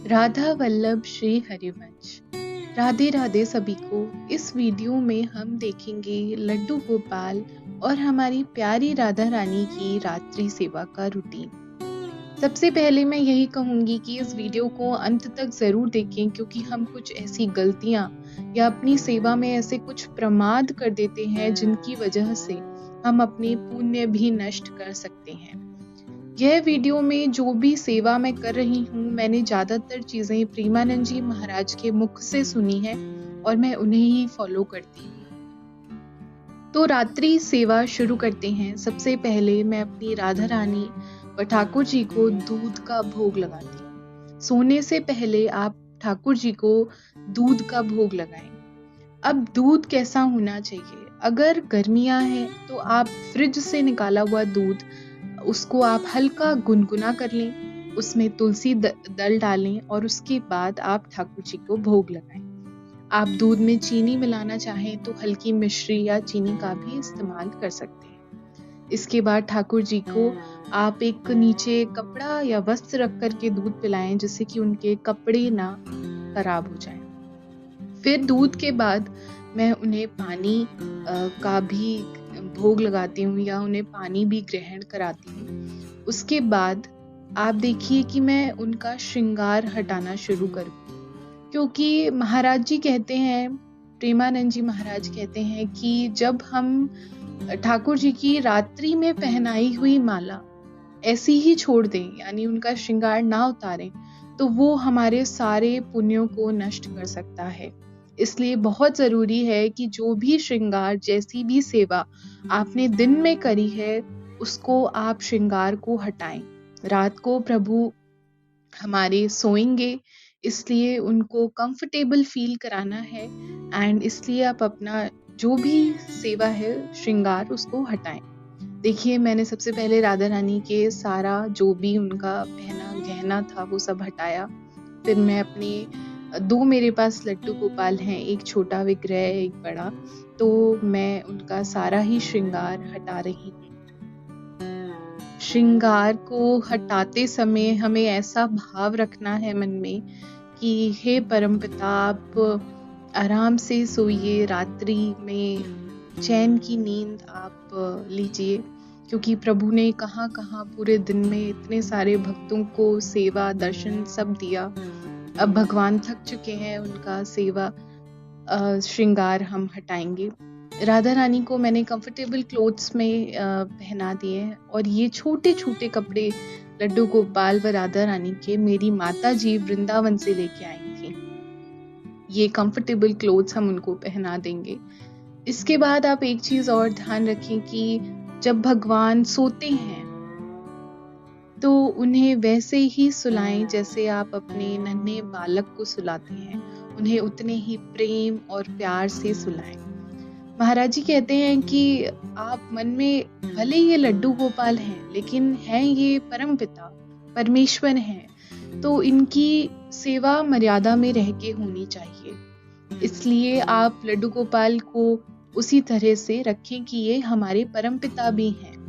राधा वल्लभ श्री हरिवंश। राधे राधे सभी को। इस वीडियो में हम देखेंगे लड्डू गोपाल और हमारी प्यारी राधा रानी की रात्रि सेवा का रूटीन। सबसे पहले मैं यही कहूंगी कि इस वीडियो को अंत तक जरूर देखें, क्योंकि हम कुछ ऐसी गलतियां या अपनी सेवा में ऐसे कुछ प्रमाद कर देते हैं जिनकी वजह से हम अपने पुण्य भी नष्ट कर सकते हैं। यह वीडियो में जो भी सेवा मैं कर रही हूँ, मैंने ज्यादातर चीजें प्रेमानंद जी महाराज के मुख से सुनी है और मैं उन्हें ही फॉलो करती हूँ। तो रात्रि सेवा शुरू करते हैं। सबसे पहले मैं अपनी राधा रानी व ठाकुर जी को दूध का भोग लगाती हूँ। सोने से पहले आप ठाकुर जी को दूध का भोग लगाएं। अब दूध कैसा होना चाहिए? अगर गर्मियां हैं तो आप फ्रिज से निकाला हुआ दूध, उसको आप हल्का गुनगुना कर लें, उसमें तुलसी दल डालें और उसके बाद आप ठाकुर जी को भोग लगाएं। आप दूध में चीनी मिलाना चाहें तो हल्की मिश्री या चीनी का भी इस्तेमाल कर सकते हैं। इसके बाद ठाकुर जी को आप एक नीचे कपड़ा या वस्त्र रख करके दूध पिलाएं, जिससे कि उनके कपड़े ना खराब हो जाएं। फिर दूध के बाद मैं उन्हें पानी का भी भोग लगाती हूँ या उन्हें पानी भी ग्रहण कराती हूँ। उसके बाद आप देखिए कि मैं उनका श्रृंगार हटाना शुरू करूँ, क्योंकि महाराज जी कहते हैं, प्रेमानंद जी महाराज कहते हैं कि जब हम ठाकुर जी की रात्रि में पहनाई हुई माला ऐसी ही छोड़ दें, यानी उनका श्रृंगार ना उतारें, तो वो हमारे सारे पुण्यों को नष्ट कर सकता है। इसलिए बहुत जरूरी है कि जो भी श्रृंगार, जैसी भी सेवा आपने दिन में करी है, उसको आप श्रृंगार को हटाएं। रात को प्रभु हमारे सोएंगे, इसलिए उनको कंफर्टेबल फील कराना है, एंड इसलिए आप अपना जो भी सेवा है श्रृंगार, उसको हटाएं। देखिए, मैंने सबसे पहले राधा रानी के सारा जो भी उनका पहना गहना था वो सब हटाया। फिर मैं अपने दो मेरे पास लड्डू गोपाल हैं, एक छोटा विग्रह एक बड़ा, तो मैं उनका सारा ही श्रृंगार हटा रही हूँ। श्रृंगार को हटाते समय हमें ऐसा भाव रखना है मन में कि हे परमपिता, आप आराम से सोइए, रात्रि में चैन की नींद आप लीजिए, क्योंकि प्रभु ने कहाँ कहाँ पूरे दिन में इतने सारे भक्तों को सेवा दर्शन सब दिया। अब भगवान थक चुके हैं, उनका सेवा श्रृंगार हम हटाएंगे। राधा रानी को मैंने कंफर्टेबल क्लोथ्स में पहना दिए हैं, और ये छोटे छोटे कपड़े लड्डू गोपाल व राधा रानी के मेरी माता जी वृंदावन से लेके आई थी। ये कंफर्टेबल क्लोथ्स हम उनको पहना देंगे। इसके बाद आप एक चीज और ध्यान रखें कि जब भगवान सोते हैं तो उन्हें वैसे ही सुलाएं जैसे आप अपने नन्हे बालक को सुलाते हैं। उन्हें उतने ही प्रेम और प्यार से सुलाएं। महाराज जी कहते हैं कि आप मन में भले ये लड्डू गोपाल हैं, लेकिन हैं ये परम पिता परमेश्वर हैं, तो इनकी सेवा मर्यादा में रह के होनी चाहिए। इसलिए आप लड्डू गोपाल को उसी तरह से रखें कि ये हमारे परम पिता भी हैं।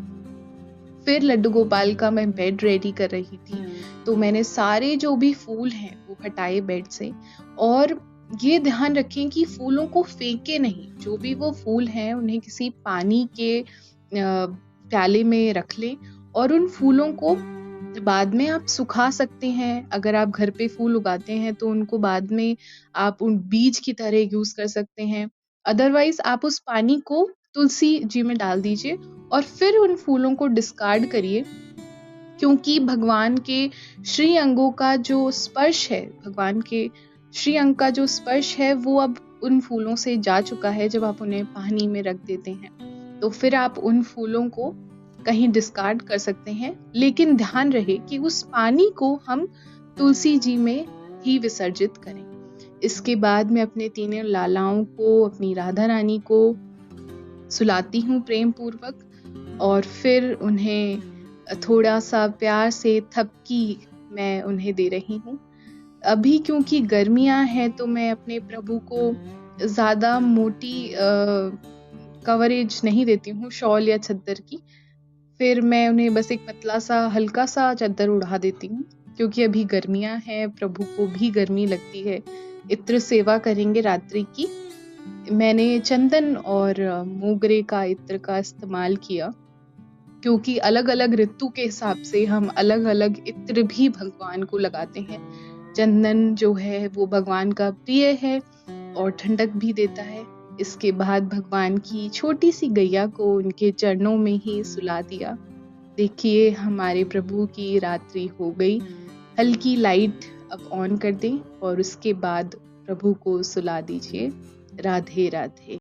फिर लड्डू गोपाल का मैं बेड रेडी कर रही थी, तो मैंने सारे जो भी फूल हैं वो हटाए बेड से, और ये ध्यान रखें कि फूलों को फेंके नहीं। जो भी वो फूल हैं उन्हें किसी पानी के प्याले में रख लें, और उन फूलों को बाद में आप सुखा सकते हैं। अगर आप घर पे फूल उगाते हैं तो उनको बाद में आप उन बीज की तरह यूज कर सकते हैं। अदरवाइज आप उस पानी को तुलसी जी में डाल दीजिए और फिर उन फूलों को डिस्कार्ड करिए, क्योंकि भगवान के श्री अंगों का जो स्पर्श है, भगवान के श्री अंग का जो स्पर्श है, वो अब उन फूलों से जा चुका है जब आप उन्हें पानी में रख देते हैं। तो फिर आप उन फूलों को कहीं डिस्कार्ड कर सकते हैं, लेकिन ध्यान रहे कि उस पानी को हम तुलसी जी में ही विसर्जित करें। इसके बाद मैं अपने तीनों लालाओं को, अपनी राधा रानी को सुलाती हूँ प्रेम पूर्वक, और फिर उन्हें थोड़ा सा प्यार से थपकी मैं उन्हें दे रही हूँ। अभी क्योंकि गर्मियां हैं तो मैं अपने प्रभु को ज्यादा मोटी कवरेज नहीं देती हूँ, शॉल या चद्दर की। फिर मैं उन्हें बस एक पतला सा हल्का सा चद्दर उड़ा देती हूँ, क्योंकि अभी गर्मियां हैं, प्रभु को भी गर्मी लगती है। इत्र सेवा करेंगे रात्रि की। मैंने चंदन और मोगरे का इत्र का इस्तेमाल किया, क्योंकि अलग अलग ऋतु के हिसाब से हम अलग अलग इत्र भी भगवान को लगाते हैं। चंदन जो है वो भगवान का प्रिय है और ठंडक भी देता है। इसके बाद भगवान की छोटी सी गैया को उनके चरणों में ही सुला दिया। देखिए हमारे प्रभु की रात्रि हो गई। हल्की लाइट अब ऑन कर दें और उसके बाद प्रभु को सुला दीजिए। राधे राधे।